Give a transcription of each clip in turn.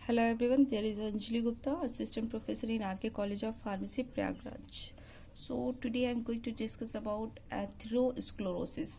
Hello everyone, there is Anjali Gupta, Assistant Professor in RK College of Pharmacy, Prayagraj. So today I am going to discuss about atherosclerosis.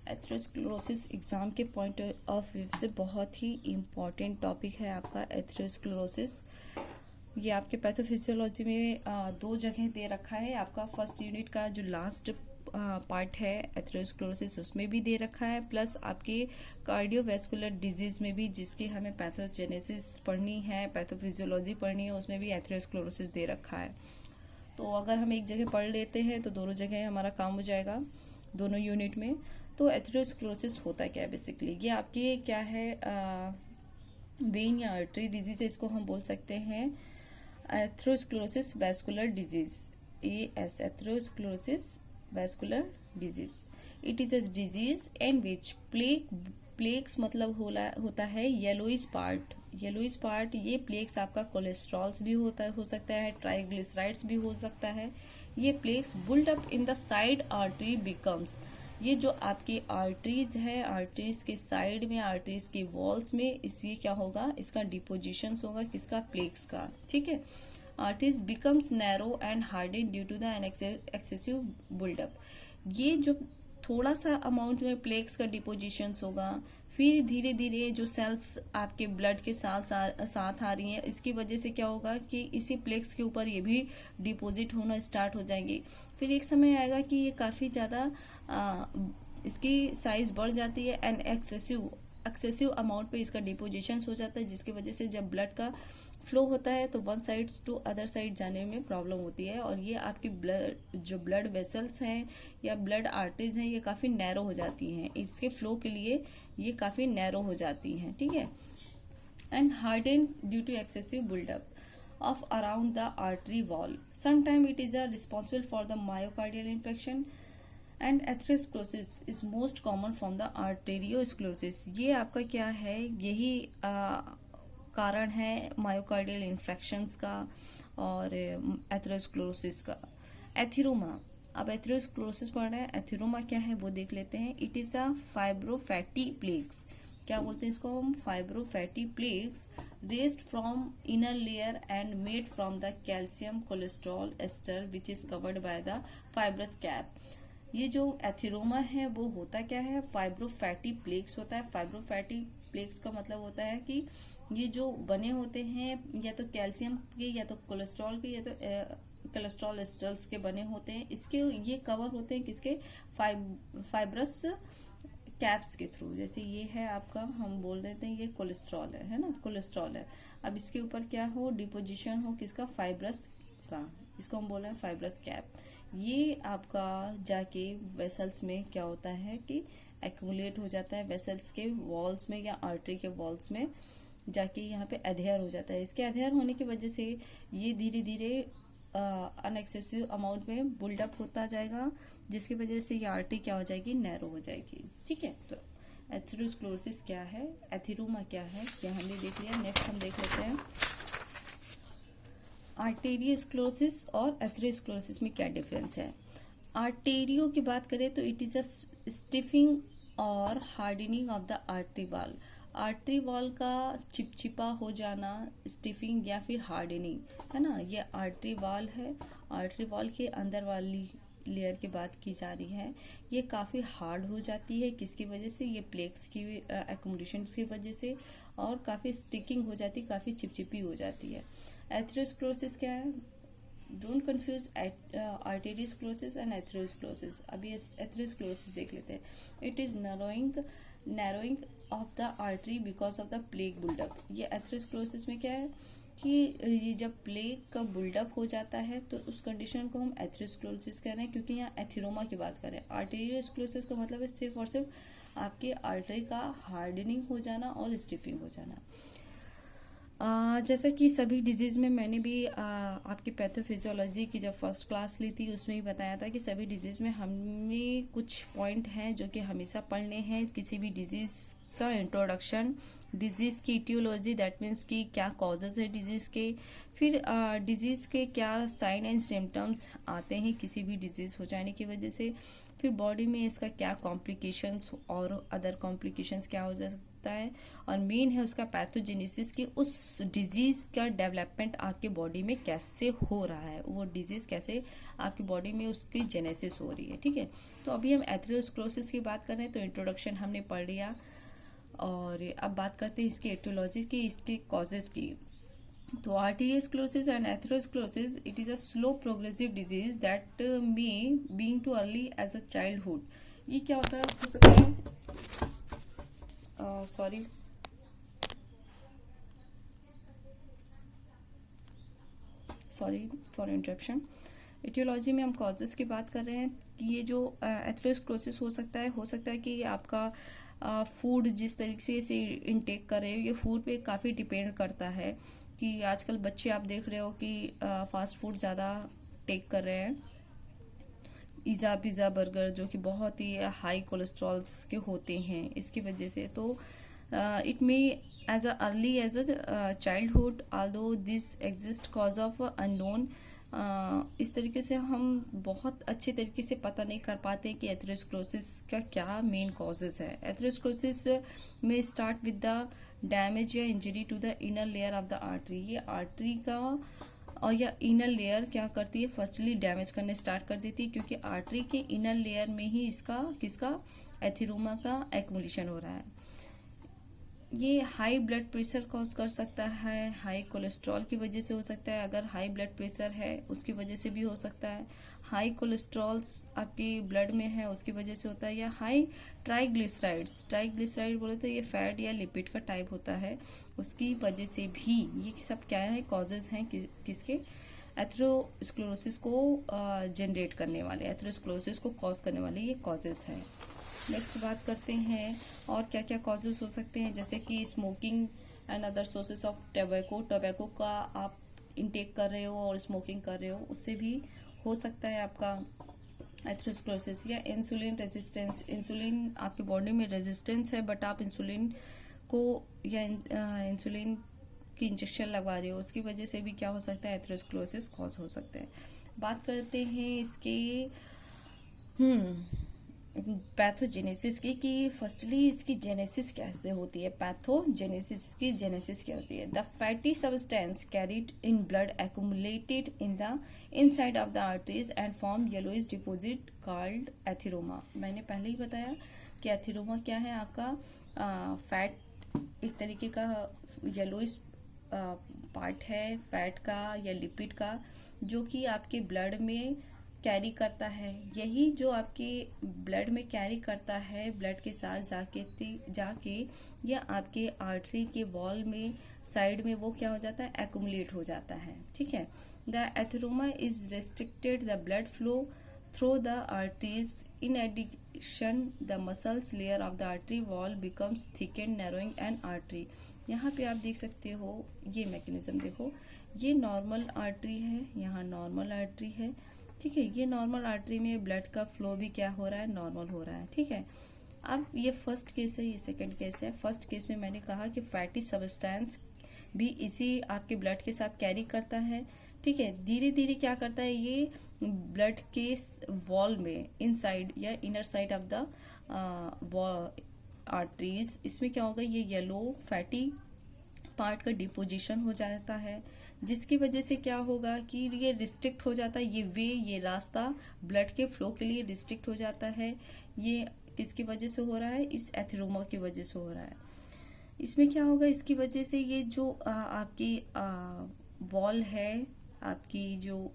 Atherosclerosis exam के point of view से बहुत ही important topic है आपका atherosclerosis. ये आपके pathophysiology में दो जगह दे रखा है। आपका फर्स्ट यूनिट का जो लास्ट पार्ट है एथेरोस्क्लेरोसिस उसमें भी दे रखा है, प्लस आपके कार्डियोवैस्कुलर डिजीज़ में भी जिसकी हमें पैथोजेनेसिस पढ़नी है, पैथोफिजियोलॉजी पढ़नी है, उसमें भी एथेरोस्क्लेरोसिस दे रखा है। तो अगर हम एक जगह पढ़ लेते हैं तो दोनों जगह हमारा काम हो जाएगा दोनों यूनिट में। तो एथेरोस्क्लेरोसिस होता क्या है बेसिकली, ये आपकी क्या है वेन या आर्टरी डिजीज है, इसको हम बोल सकते हैं atherosclerosis vascular disease, AS atherosclerosis vascular disease. It is a disease in which plaques मतलब होता है येलोइश पार्ट। ये प्लेक्स आपका कोलेस्ट्रॉल्स भी हो सकता है, ट्राइग्लिसराइड्स भी हो सकता है। ये plaques build up in the side artery becomes, ये जो आपकी आर्टरीज है, आर्टरीज के साइड में, आर्टरीज के वॉल्स में, इसलिए क्या होगा, इसका डिपोजिशन होगा किसका, प्लेक्स का। ठीक है, arteries becomes narrow and hardened due to the excessive buildup. ये जो थोड़ा सा अमाउंट में प्लेक्स का डिपोजिशन होगा, फिर धीरे धीरे जो सेल्स आपके ब्लड के साथ आ रही हैं, इसकी वजह से क्या होगा कि इसी प्लेक्स के ऊपर ये भी डिपॉजिट होना स्टार्ट हो जाएंगी। फिर एक समय आएगा कि ये काफ़ी ज़्यादा इसकी साइज बढ़ जाती है एंड एक्सेसिव अमाउंट पे इसका डिपोजिशन हो जाता है, जिसकी वजह से जब ब्लड का फ्लो होता है तो one side to other side जाने में प्रॉब्लम होती है, और ये आपकी ब्लड वेसल्स हैं या ब्लड आर्टरीज हैं, ये काफ़ी नैरो हो जाती हैं, इसके फ्लो के लिए ये काफ़ी नैरो हो जाती हैं। ठीक है, and harden due to excessive buildup of around the artery wall. Sometimes it is responsible for the myocardial infarction and atherosclerosis is most common from the arteriosclerosis. ये आपका क्या है, यही कारण है मायोकार्डियल इन्फेक्शंस का और एथेरोस्क्लेरोसिस का। एथिरोमा, अब एथेरोस्क्लेरोसिस पढ़ रहे हैं, एथिरोमा क्या है वो देख लेते हैं। It is a fibrofatty plaques, क्या बोलते हैं इसको हम, fibrofatty plaques raised from inner layer and made from the calcium cholesterol ester which is covered by the fibrous cap. ये जो एथिरोमा है वो होता क्या है, फाइब्रोफैटी प्लेक्स होता है। फाइब्रोफैटी प्लेक्स का मतलब होता है कि ये जो बने होते हैं या तो कैल्शियम के या तो कोलेस्ट्रॉल के या तो कोलेस्ट्रॉल एस्टर्स के बने होते हैं, इसके ये कवर होते हैं किसके, फाइब्रस कैप्स के थ्रू। जैसे ये है आपका, हम बोल देते हैं ये कोलेस्ट्रॉल है ना, कोलेस्ट्रॉल है। अब इसके ऊपर क्या हो, डिपोजिशन हो किसका, फाइब्रस का, इसको हम बोल रहे हैं फाइब्रस कैप। ये आपका जाके वेसल्स में क्या होता है कि एक्यूमुलेट हो जाता है, वेसल्स के वॉल्स में या आर्टरी के वॉल्स में जाके यहाँ पे अधेयर हो जाता है। इसके अधेयर होने की वजह से ये धीरे धीरे अनएक्सेसिव अमाउंट में बुल्डअप होता जाएगा, जिसकी वजह से ये आर्टरी क्या हो जाएगी, नैरो हो जाएगी। ठीक है, तो एथेरोस्क्लेरोसिस क्या है, एथिरोमा क्या है, क्या हमने देख लिया। नेक्स्ट हम देख लेते हैं आर्टेरियोस्क्लेरोसिस और एथेरोस्क्लेरोसिस में क्या डिफरेंस है। आर्टेरियो की बात करें तो इट इज अ स्टिफिंग और hardening of the artery wall. Artery wall का चिपचिपा हो जाना, स्टिफिंग या फिर हार्डनिंग, है ना। ये आर्टरी वॉल है, आर्टरी वॉल के अंदर वाली लेयर की बात की जा रही है, ये काफ़ी हार्ड हो जाती है, किसकी वजह से, ये प्लेक्स की एकोमोडेशन की वजह से, और काफ़ी स्टिकिंग हो जाती है, काफ़ी चिपचिपी हो जाती है। एथेरोस्क्लेरोसिस क्या है, don't confuse arteriosclerosis and atherosclerosis. अभी एथेरोस्क्लेरोसिस देख लेते हैं। It is narrowing of the artery because of the plaque buildup. ये एथेरोस्क्लेरोसिस में क्या है कि ये जब प्लेक का बुल्डअप हो जाता है तो उस कंडीशन को हम एथेरोस्क्लेरोसिस कह रहे हैं, क्योंकि यहाँ एथिरोमा की बात करें। आर्टेरियोस्क्लेरोसिस का मतलब है सिर्फ और सिर्फ आपके आर्टरी का हार्डनिंग हो जाना और स्टिफिंग हो जाना। जैसा कि सभी डिजीज़ में मैंने भी आपकी पैथोफिजियोलॉजी की जब फर्स्ट क्लास ली थी उसमें ही बताया था कि सभी डिजीज़ में हमें कुछ पॉइंट हैं जो कि हमेशा पढ़ने हैं। किसी भी डिजीज़ का इंट्रोडक्शन, डिजीज़ की इटियोलॉजी, दैट मीन्स कि क्या कॉजेज़ है डिजीज़ के, फिर डिजीज़ के क्या साइन एंड सिम्टम्स आते हैं किसी भी डिजीज़ हो जाने की वजह से, फिर बॉडी में इसका क्या कॉम्प्लिकेशंस और अदर कॉम्प्लिकेशंस क्या हो सकता होता है, और मेन है उसका पैथोजेनेसिस कि उस डिजीज़ का डेवलपमेंट आपके बॉडी में कैसे हो रहा है, वो डिजीज़ कैसे आपकी बॉडी में उसकी जेनेसिस हो रही है। ठीक है, तो अभी हम एथेरोस्क्लेरोसिस की बात कर रहे हैं, तो इंट्रोडक्शन हमने पढ़ लिया, और अब बात करते हैं इसकी एटियोलॉजी की, इसके कॉजेज़ की। तो arteriosclerosis and atherosclerosis, it is a slow progressive disease that may being too early as a childhood. ये क्या होता है, हो सकता है, सॉरी, फॉर इंटरप्शन। एटियोलॉजी में हम कॉजेस की बात कर रहे हैं कि ये जो एथेरोस्क्लेरोसिस हो सकता है कि आपका फूड जिस तरीके से इनटेक कर रहे हो, ये फूड पे काफ़ी डिपेंड करता है कि आजकल बच्चे आप देख रहे हो कि फास्ट फूड ज़्यादा टेक कर रहे हैं, पिज़्ज़ा बर्गर, जो कि बहुत ही हाई कोलेस्ट्रॉल्स के होते हैं, इसकी वजह से। तो it may as a early age a childhood although this exist cause of unknown. इस तरीके से हम बहुत अच्छे तरीके से पता नहीं कर पाते कि एथेरोस्क्लेरोसिस का क्या मेन कॉजेज है। एथेरोस्क्लेरोसिस में स्टार्ट विद द डैमेज या injury to the inner layer of the artery. ये आर्टरी का और या इनर लेयर क्या करती है, फर्स्टली डैमेज करने स्टार्ट कर देती है, क्योंकि आर्टरी के इनर लेयर में ही किसका एथेरोमा का एक्युमुलेशन हो रहा है। ये हाई ब्लड प्रेशर कॉज कर सकता है, हाई कोलेस्ट्रॉल की वजह से हो सकता है, अगर हाई ब्लड प्रेशर है उसकी वजह से भी हो सकता है, हाई कोलेस्ट्रॉल्स आपके ब्लड में है उसकी वजह से होता है, या हाई ट्राइग्लिसराइड बोले तो ये फैट या लिपिड का टाइप होता है, उसकी वजह से भी। ये सब क्या है, कॉजेज हैं किसके, एथेरोस्क्लेरोसिस को जनरेट करने वाले, एथेरोस्क्लेरोसिस को कॉज करने वाले ये कॉजेज हैं। नेक्स्ट बात करते हैं और क्या क्या कॉजेज हो सकते हैं, जैसे कि smoking and other sources of tobacco का आप इंटेक कर रहे हो और स्मोकिंग कर रहे हो, उससे भी हो सकता है आपका एथेरोस्क्लेरोसिस। या इंसुलिन रेजिस्टेंस, इंसुलिन आपकी बॉडी में रेजिस्टेंस है बट आप इंसुलिन को या इंसुलिन की इंजेक्शन लगवा रहे हो, उसकी वजह से भी क्या हो सकता है, एथेरोस्क्लेरोसिस कॉज हो सकते हैं। बात करते हैं इसके पैथोजेनेसिस की, कि फर्स्टली इसकी जेनेसिस कैसे होती है, पैथोजेनेसिस की जेनेसिस क्या होती है। The fatty substance carried in blood accumulated in the inside of the arteries and form yellowish deposit called atheroma. मैंने पहले ही बताया कि एथेरोमा क्या है, आपका फैट एक तरीके का येलोइश पार्ट है फैट का या लिपिड का, जो कि आपके ब्लड में कैरी करता है। यही जो आपके ब्लड में कैरी करता है, ब्लड के साथ जाके या आपके आर्टरी के वॉल में साइड में वो क्या हो जाता है, एक्युमुलेट हो जाता है। ठीक है, the atheroma is restricted the blood flow through the arteries. In addition the muscles layer of the artery wall becomes thickened narrowing and artery. यहाँ पे आप देख सकते हो ये मैकेनिज्म, देखो ये नॉर्मल आर्टरी है, यहाँ नॉर्मल आर्टरी है। ठीक है, ये नॉर्मल आर्टरी में ब्लड का फ्लो भी क्या हो रहा है, नॉर्मल हो रहा है। ठीक है, अब ये फर्स्ट केस है, ये सेकंड केस है। फर्स्ट केस में मैंने कहा कि फैटी सब्सटेंस भी इसी आपके ब्लड के साथ कैरी करता है। ठीक है, धीरे धीरे क्या करता है, ये ब्लड के वॉल में इनसाइड या inner side of the arteries, इसमें क्या होगा, ये येलो फैटी पार्ट का डिपोजिशन हो जाता है, जिसकी वजह से क्या होगा कि ये रिस्ट्रिक्ट हो जाता है, ये रास्ता ब्लड के फ्लो के लिए रिस्ट्रिक्ट हो जाता है। ये किसकी वजह से हो रहा है, इस एथेरोमा की वजह से हो रहा है। इसमें क्या होगा, इसकी वजह से ये जो आपकी वॉल है, आपकी जो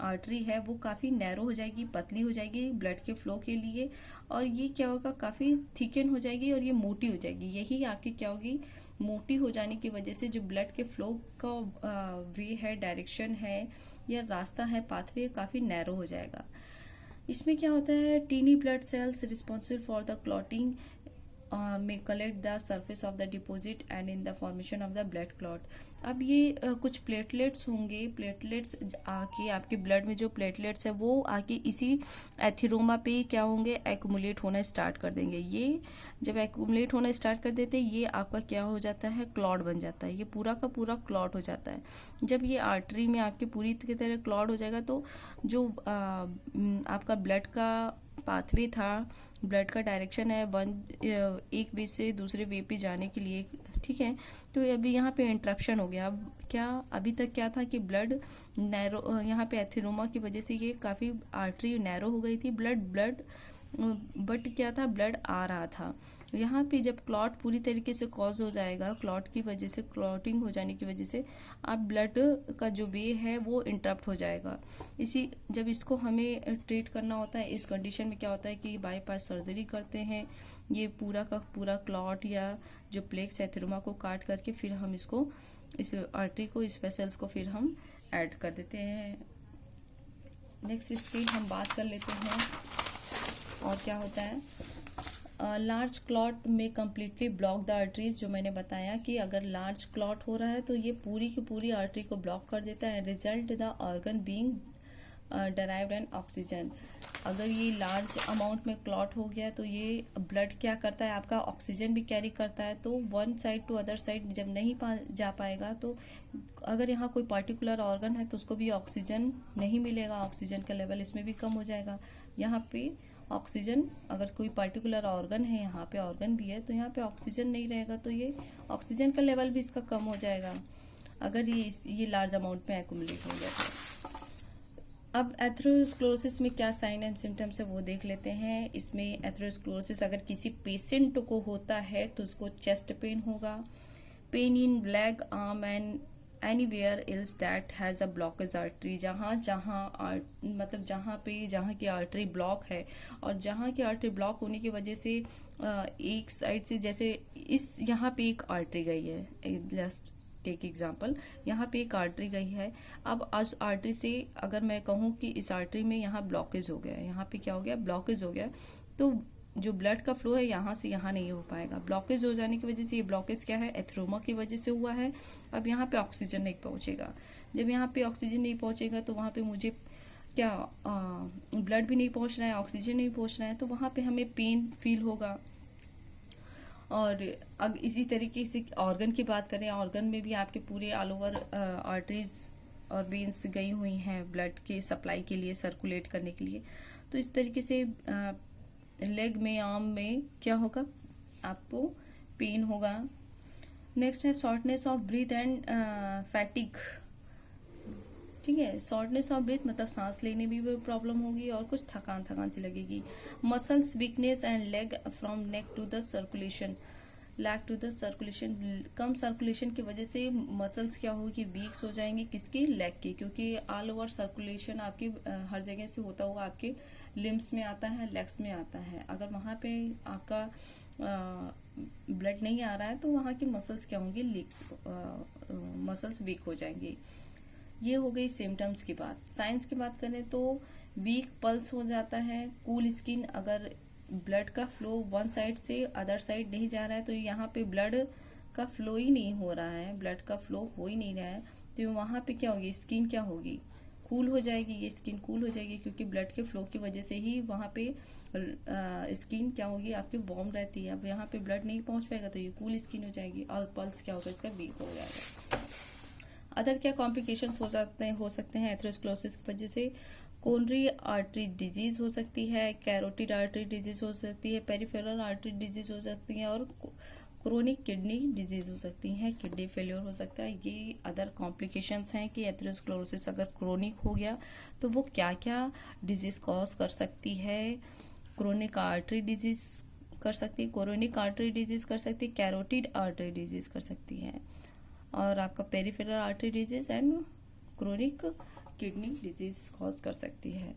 आर्टरी है, वो काफ़ी नैरो हो जाएगी, पतली हो जाएगी ब्लड के फ्लो के लिए, और ये क्या होगा, काफ़ी थिकन हो जाएगी और ये मोटी हो जाएगी। यही आपकी क्या होगी, मोटी हो जाने की वजह से जो ब्लड के फ्लो का वे है, डायरेक्शन है या रास्ता है, पाथवे काफ़ी नैरो हो जाएगा। इसमें क्या होता है, tiny blood cells responsible for the clotting में collect the surface of the deposit and in the formation of the blood clot. अब ये कुछ प्लेटलेट्स होंगे, प्लेटलेट्स आके आपके ब्लड में जो प्लेटलेट्स है वो आके इसी एथेरोमा पे क्या होंगे, एक्युमुलेट होना स्टार्ट कर देंगे। ये जब एक्युमुलेट होना स्टार्ट कर देते हैं, ये आपका क्या हो जाता है, क्लॉट बन जाता है, ये पूरा का पूरा क्लॉट हो जाता है। जब ये आर्टरी में आपके पूरी की तरह क्लॉट हो जाएगा, तो जो आपका ब्लड का पाथवे था, ब्लड का डायरेक्शन है एक वे से दूसरे वे पे जाने के लिए, ठीक है। तो अभी यहाँ पे इंटरप्शन हो गया। अब क्या, अभी तक क्या था कि ब्लड नैरो, यहाँ पे एथेरोमा की वजह से ये काफ़ी आर्टरी नैरो हो गई थी, ब्लड बट क्या था, ब्लड आ रहा था। यहाँ पे जब क्लॉट पूरी तरीके से कॉज हो जाएगा, क्लॉट की वजह से, क्लॉटिंग हो जाने की वजह से अब ब्लड का जो वे है वो इंटरप्ट हो जाएगा। जब इसको हमें ट्रीट करना होता है, इस कंडीशन में क्या होता है कि बाईपास सर्जरी करते हैं, ये पूरा का पूरा क्लॉट या जो प्लेक्स एथेरोमा को काट करके फिर हम इसको, इस आर्टरी को, इस वेसल्स को फिर हम ऐड कर देते हैं। नेक्स्ट इसकी हम बात कर लेते हैं और क्या होता है। लार्ज क्लॉट में कम्प्लीटली ब्लॉक द आर्टरीज, जो मैंने बताया कि अगर लार्ज क्लॉट हो रहा है तो ये पूरी की पूरी आर्टरी को ब्लॉक कर देता है। Result the organ being derived and oxygen. अगर ये लार्ज अमाउंट में क्लॉट हो गया तो ये ब्लड क्या करता है, आपका ऑक्सीजन भी कैरी करता है, तो one side to other side जब नहीं जा पाएगा, तो अगर यहाँ कोई पर्टिकुलर ऑर्गन है तो उसको भी ऑक्सीजन नहीं मिलेगा, ऑक्सीजन का लेवल इसमें भी कम हो जाएगा। यहाँ पे ऑक्सीजन, अगर कोई पर्टिकुलर ऑर्गन है, यहाँ पे ऑर्गन भी है, तो यहाँ पे ऑक्सीजन नहीं रहेगा तो ये ऑक्सीजन का लेवल भी इसका कम हो जाएगा, अगर ये लार्ज अमाउंट में एक्यूमुलेट हो गया तो। अब एथेरोस्क्लेरोसिस में क्या साइन एंड सिम्टम्स है वो देख लेते हैं। इसमें एथेरोस्क्लेरोसिस अगर किसी पेशेंट को होता है तो उसको चेस्ट पेन होगा, pain in leg, arm and anywhere else that has a blockage artery. मतलब जहाँ की आर्टरी ब्लॉक है, और जहाँ की आर्टरी ब्लॉक होने की वजह से एक साइड से, जैसे इस यहाँ पे एक आर्टरी गई है, जस्ट टेक एग्जांपल, यहाँ पे एक आर्टरी गई है। अब उस आर्टरी से अगर मैं कहूँ कि इस आर्टरी में यहाँ ब्लॉकेज हो गया है, यहाँ पे क्या हो गया, ब्लॉकेज हो गया, तो जो ब्लड का फ्लो है यहाँ से यहाँ नहीं हो पाएगा। ब्लॉकेज हो जाने की वजह से, ये ब्लॉकेज क्या है, एथेरोमा की वजह से हुआ है। अब यहाँ पे ऑक्सीजन नहीं पहुँचेगा, जब यहाँ पे ऑक्सीजन नहीं पहुँचेगा तो वहाँ पे मुझे क्या, ब्लड भी नहीं पहुँच रहा है, ऑक्सीजन नहीं पहुँच रहा है, तो वहाँ पे हमें पेन फील होगा। और अब इसी तरीके से ऑर्गन की बात करें, ऑर्गन में भी आपके पूरे ऑल ओवर आर्टरीज और वेन्स गई हुई हैं ब्लड के सप्लाई के लिए, सर्कुलेट करने के लिए। तो इस तरीके से लेग में, आर्म में क्या होगा, आपको पेन होगा। नेक्स्ट है shortness of breath and fatigue, ठीक है। शॉर्टनेस ऑफ ब्रीथ मतलब सांस लेने भी प्रॉब्लम होगी और कुछ थकान सी लगेगी। Muscles weakness and leg from neck to the circulation, कम सर्कुलेशन की वजह से मसल्स क्या होगी, वीक्स हो जाएंगे, किसकी, लेग की, क्योंकि ऑल ओवर सर्कुलेशन आपकी हर जगह से होता हुआ आपके लिम्स में आता है, लेग्स में आता है। अगर वहाँ पे आपका ब्लड नहीं आ रहा है तो वहाँ की मसल्स क्या होंगी, मसल्स वीक हो जाएंगी। ये हो गई सिम्टम्स की बात। साइंस की बात करें तो वीक पल्स हो जाता है, कूल स्किन, अगर ब्लड का फ्लो वन साइड से अदर साइड नहीं जा रहा है तो यहाँ पे ब्लड का फ्लो ही नहीं हो रहा है, ब्लड का फ्लो हो ही नहीं रहा है, तो वहाँ पे क्या होगी, स्किन क्या होगी, कूल हो जाएगी, ये स्किन कूल हो जाएगी, क्योंकि ब्लड के फ्लो की वजह से ही वहाँ पे स्किन क्या होगी, आपकी वार्म रहती है। अब यहाँ पे ब्लड नहीं पहुँच पाएगा तो ये कूल स्किन हो जाएगी, और पल्स क्या होगा, इसका वीक हो जाएगा। अदर क्या कॉम्प्लिकेशंस हो सकते हैं एथेरोस्क्लेरोसिस की वजह से, कोरोनरी आर्टरी डिजीज हो सकती है, कैरोटिड आर्टरी डिजीज हो सकती है, पेरिफेरल आर्टरी डिजीज हो सकती है, और क्रोनिक किडनी डिजीज हो सकती है, किडनी फेलियर हो सकता है। ये अदर कॉम्प्लिकेशंस हैं कि एथेरोस्क्लेरोसिस अगर क्रोनिक हो गया तो वो क्या क्या डिजीज कॉज कर सकती है। क्रोनिक आर्टरी डिजीज कर सकती है, कोरोनिक आर्टरी डिजीज कर सकती है, कैरोटिड आर्टरी डिजीज कर सकती है, और आपका peripheral artery disease and chronic kidney disease cause कर सकती है।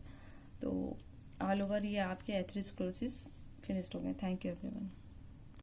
तो ऑल ओवर ये आपके एथेरोस्क्लेरोसिस फिनिश्ड हो गए। Thank you everyone.